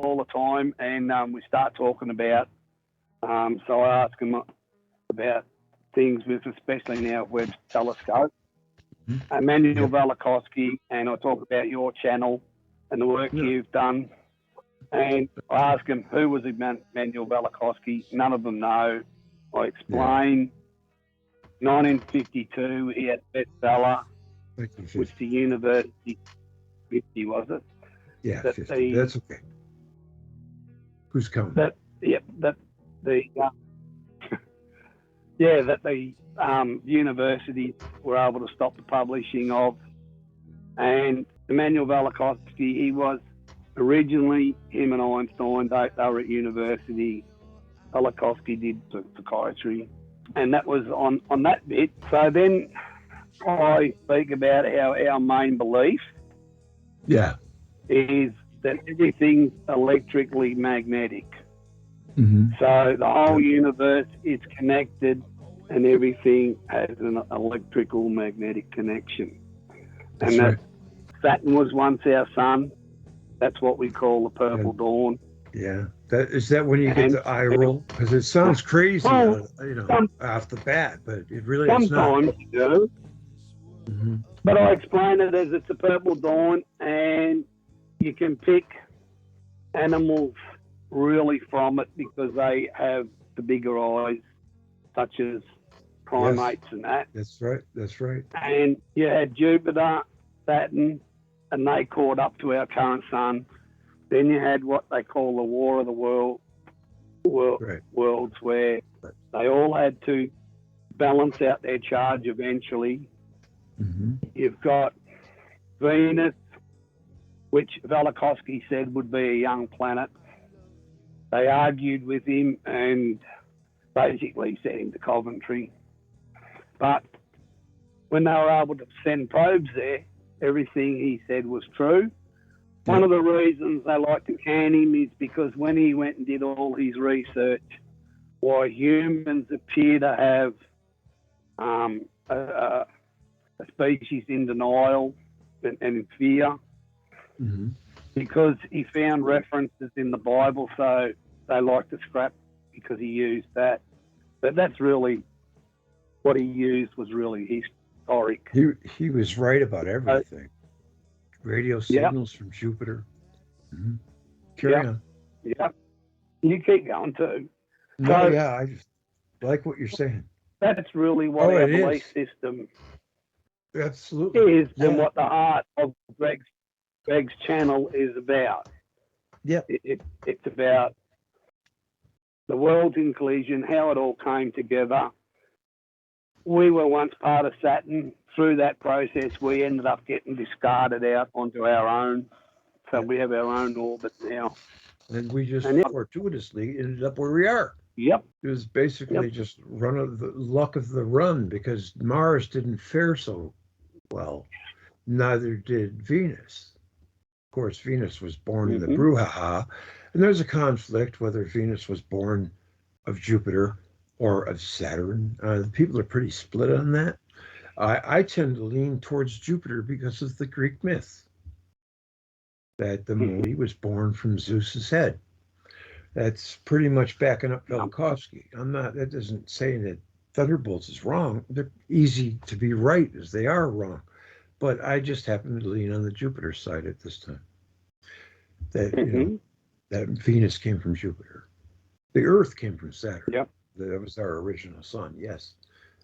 all the time, and we start talking about. So I ask him about things with, especially now Webb's telescope. Manuel Velikovsky, and I talk about your channel and the work you've done. And I ask him, who was Manuel Velikovsky? None of them know. I explain. 1952, he had a bestseller, which the university, 50 was it? Yeah, 50. That's okay. Who's coming? That the university were able to stop the publishing of. And Emmanuel Velikovsky, he was originally, him and Einstein, they were at university. Velikovsky did psychiatry, and that was on that bit. So then I speak about our main belief is that everything's electrically magnetic. So the whole universe is connected, and everything has an electrical magnetic connection. That's right. Saturn was once our sun. That's what we call the purple dawn. Yeah. Is that when you get the eye roll? Because it sounds crazy, off the bat, but it really is not. Sometimes you do. But I explain it as it's a purple dawn, and you can pick animals really from it because they have the bigger eyes, such as primates and that. That's right. That's right. And you had Jupiter, Saturn, and they caught up to our current sun. Then you had what they call the War of the Worlds, where they all had to balance out their charge eventually. You've got Venus, which Velikovsky said would be a young planet. They argued with him and basically sent him to Coventry. But when they were able to send probes there, everything he said was true. One of the reasons they like to can him is because when he went and did all his research, why humans appear to have a species in denial and in fear, because he found references in the Bible, so they like to scrap because he used that. But that's really what he used was really historic. He was right about everything. Radio signals from Jupiter. Carry on. Yeah. You keep going too. No, I just like what you're saying. That's really what our belief system absolutely is, and what the heart of Greg's channel is about. It's about the worlds in collision, how it all came together. We were once part of Saturn. Through that process, we ended up getting discarded out onto our own. So we have our own orbit now. And we just fortuitously ended up where we are. Yep. It was basically just luck of the run, because Mars didn't fare so well. Neither did Venus. Of course, Venus was born in the brouhaha. And there's a conflict whether Venus was born of Jupiter or of Saturn. People are pretty split on that. I tend to lean towards Jupiter because of the Greek myth that the moon was born from Zeus's head. That's pretty much backing up Velikovsky. That doesn't say that Thunderbolts is wrong. They're easy to be right as they are wrong. But I just happen to lean on the Jupiter side at this time. That, that Venus came from Jupiter. The Earth came from Saturn. Yep. That was our original sun, yes.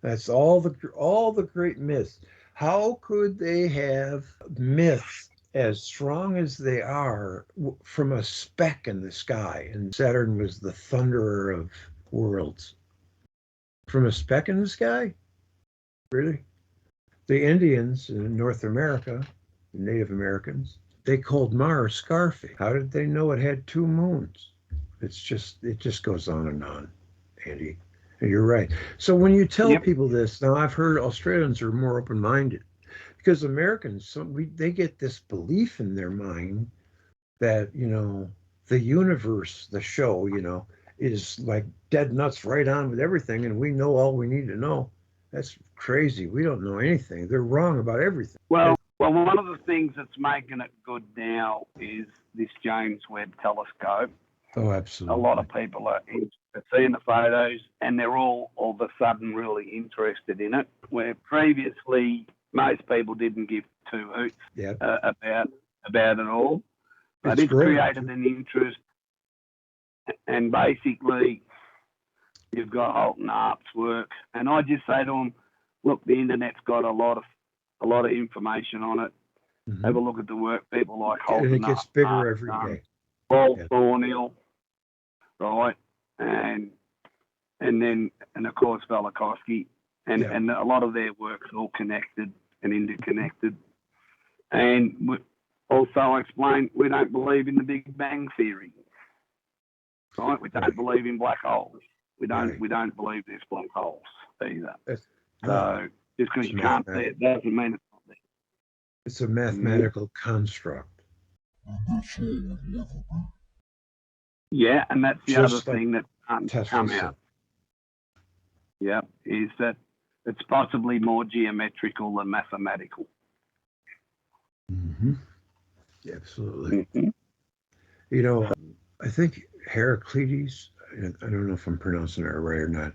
That's all the great myths. How could they have myths as strong as they are from a speck in the sky? And Saturn was the thunderer of worlds. From a speck in the sky? Really? The Indians in North America, the Native Americans, they called Mars Scarface. How did they know it had two moons? It just goes on, Andy. You're right. So when you tell people this, now I've heard Australians are more open-minded, because Americans, they get this belief in their mind that, the universe, the show, is like dead nuts right on with everything, and we know all we need to know. That's crazy. We don't know anything. They're wrong about everything. Well, one of the things that's making it good now is this James Webb telescope. Oh, absolutely. A lot of people are seeing the photos, and they're all of a sudden really interested in it, where previously most people didn't give two hoots about it all. But it's created an interest, and basically you've got Alton Arp's work, and I just say to them, look, the internet's got a lot of information on it. Mm-hmm. Have a look at the work people like Alton Arp. And it gets bigger every day. Paul Thornhill, right, and of course Velikovsky, and a lot of their work's all connected and interconnected. And we also explain we don't believe in the Big Bang theory, right? We don't believe in black holes. We don't believe there's black holes either. So just because you can't see it doesn't mean it's not there. It's a mathematical construct. Yeah, and that's the other thing that can't come out. Yeah, is that it's possibly more geometrical than mathematical. Mm-hmm. Absolutely. Mm-hmm. You know, I think Heraclides, I don't know if I'm pronouncing it right or not,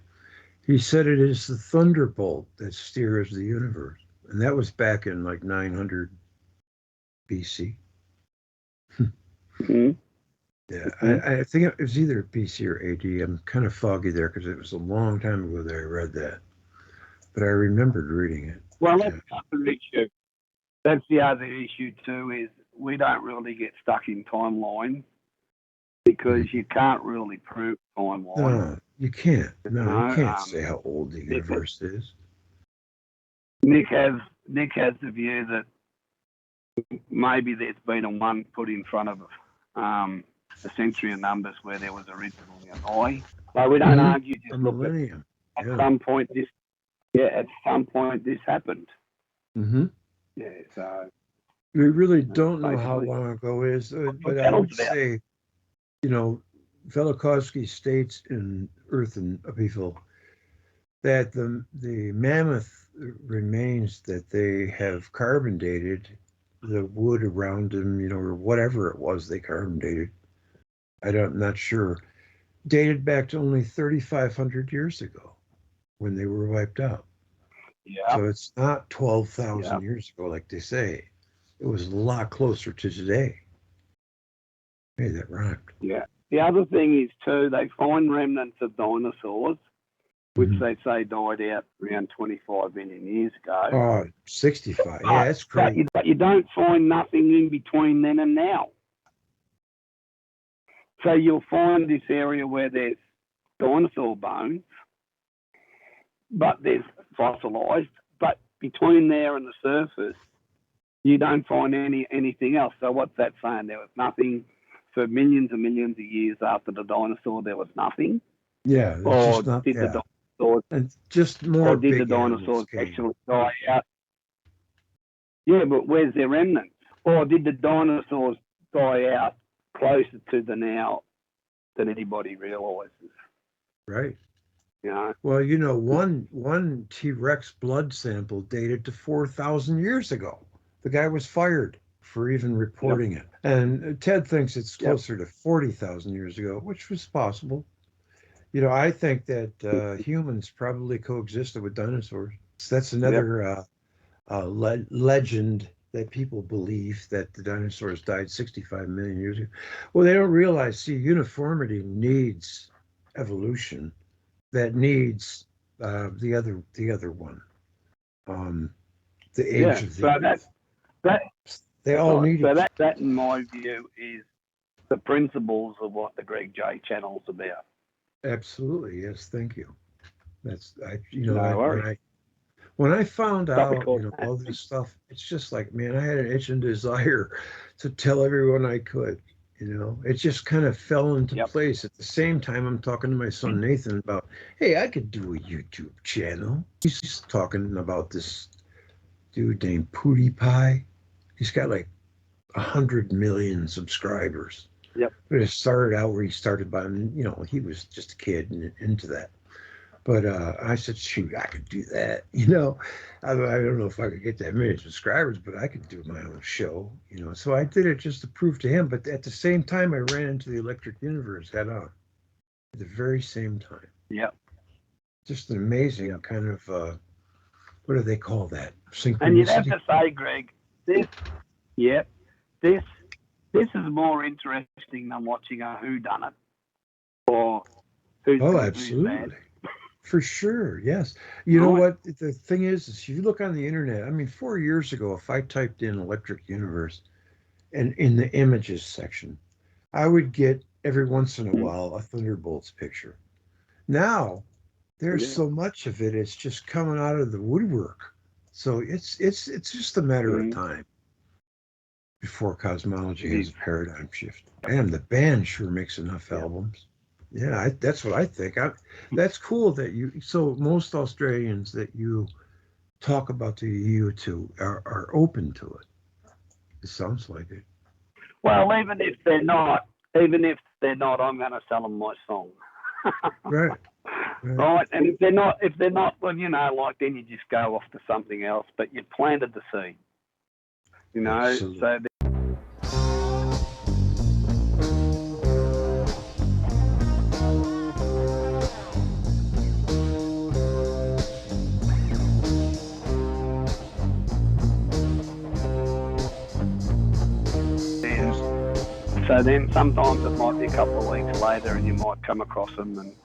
he said it is the thunderbolt that steers the universe. And that was back in like 900 BC. Mm-hmm. Yeah, I think it was either BC or AD. I'm kind of foggy there because it was a long time ago that I read that. But I remembered reading it. Well, that's the other issue. That's the other issue too, is we don't really get stuck in timeline because you can't really prove timeline. No, you can't. No, you can't say how old the universe is. Nick has the view that maybe there's been a one put in front of a century of numbers where there was originally an I. So we don't argue. Just a millennium. At some point this happened. Mm-hmm. Yeah. So we really don't know how long ago it is, but I would say, Velikovsky states in Earth and Upheaval that the mammoth remains that they have carbon dated the wood around them, or whatever it was they carbon dated. I'm not sure. Dated back to only 3,500 years ago when they were wiped out. Yeah. So it's not 12,000 years ago, like they say. It was a lot closer to today. Hey, that rhymed. Yeah. The other thing is, too, they find remnants of dinosaurs, which they say died out around 25 million years ago. Oh, 65. Yeah, that's crazy. But you don't find nothing in between then and now. So you'll find this area where there's dinosaur bones, but there's fossilized. But between there and the surface, you don't find anything else. So what's that saying? There was nothing for millions and millions of years after the dinosaur. There was nothing. Yeah, or just did the dinosaurs? And just more. Or did the dinosaurs actually die out? Yeah, but where's their remnants? Or did the dinosaurs die out closer to the now than anybody realizes? Right. Yeah. Well, one T-Rex blood sample dated to 4,000 years ago. The guy was fired for even reporting it. And Ted thinks it's closer to 40,000 years ago, which was possible. I think that humans probably coexisted with dinosaurs. That's another legend that people believe that the dinosaurs died 65 million years ago. Well, they don't realize, uniformity needs evolution. That needs the other one. The age of the they all need it. That, in my view, is the principles of what the Greg J channel's about. Absolutely, yes. Thank you. That's when I found out all this stuff, it's just like, man, I had an itch and desire to tell everyone I could. It just kind of fell into place. At the same time, I'm talking to my son Nathan about, hey, I could do a YouTube channel. He's talking about this dude named PewDiePie. He's got like 100 million subscribers. Yep. But it started out where he started by, he was just a kid and into that. But I said, shoot, I could do that. You know, I don't know if I could get that many subscribers, but I could do my own show. You know, so I did it just to prove to him. But at the same time, I ran into the Electric Universe head on at the very same time. Yep. Just an amazing kind of what do they call that? Synchronicity. And you'd have to say, Greg, this is more interesting than watching a whodunit or who's Oh, good, absolutely. who's bad. For sure, yes. You know what? The thing is if you look on the internet, I mean, 4 years ago, if I typed in Electric Universe and in the images section, I would get every once in a while a Thunderbolts picture. Now, there's so much of it, it's just coming out of the woodwork. So it's just a matter of time before cosmology has a paradigm shift. And the band sure makes enough albums. Yeah, that's what I think. That's cool that so most Australians that you talk about the EU to are open to it. It sounds like it. Well, even if they're not, I'm going to sell them my song. Right. Right. And if they're not, well, you know, like then you just go off to something else, but you planted the seed, you know. Absolutely. So So then sometimes it might be a couple of weeks later and you might come across them and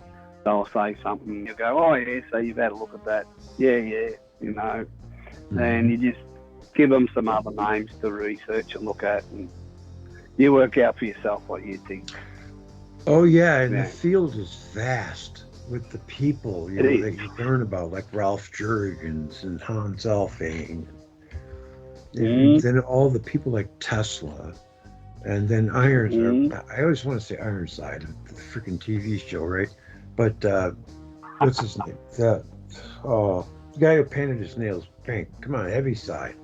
they'll say something. You go, oh, yeah, so you've had a look at that. Yeah, you know. And you just give them some other names to research and look at, and you work out for yourself what you think. Oh, yeah, and the field is vast with the people, you know, that you learn about, like Ralph Jurgens and Hans Alfvén. And then all the people like Tesla. And then Irons, I always want to say Ironside, the freaking TV show, right? But what's his name? The guy who painted his nails pink. Come on, Heaviside.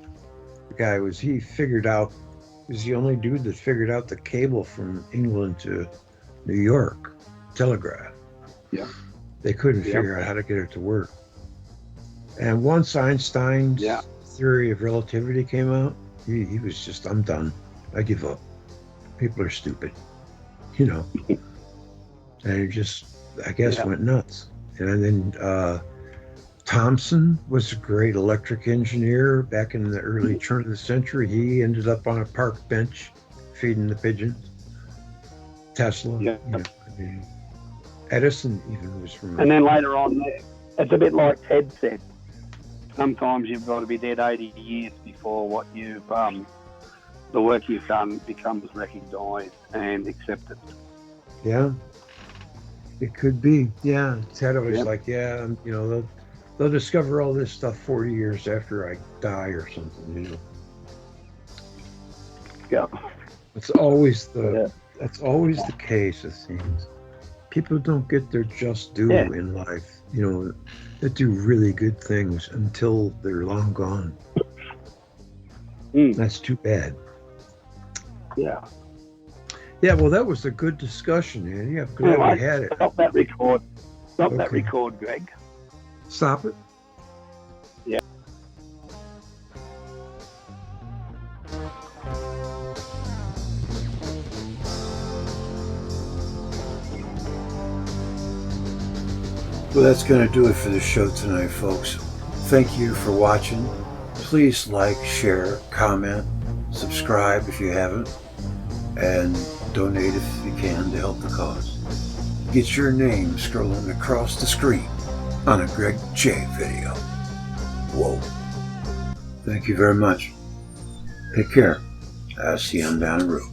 The guy was the only dude that figured out the cable from England to New York, telegraph. Yeah. They couldn't figure out how to get it to work. And once Einstein's theory of relativity came out, he was just, I'm done. I give up. People are stupid, you know. And it just, I guess, went nuts. And then Thomson was a great electric engineer back in the early turn of the century. He ended up on a park bench feeding the pigeons. Tesla, you know, I mean, Edison even was from. And then later on, it's a bit like Ted said. Sometimes you've got to be dead 80 years before what you've the work you've done becomes recognised and accepted. Yeah, it could be. Yeah, Ted was like, you know, they'll discover all this stuff 40 years after I die or something, you know. Yeah. It's always that's always the case, it seems. People don't get their just due in life, you know, that do really good things until they're long gone. That's too bad. Yeah. Yeah, well, that was a good discussion, Andy. I'm glad we had it. Stop that record. Stop that record, Greg. Stop it? Yeah. Well, that's going to do it for the show tonight, folks. Thank you for watching. Please like, share, comment, subscribe if you haven't, and donate if you can to help the cause. Get your name scrolling across the screen on a Greg J video. Whoa. Thank you very much. Take care. I'll see you on down the road.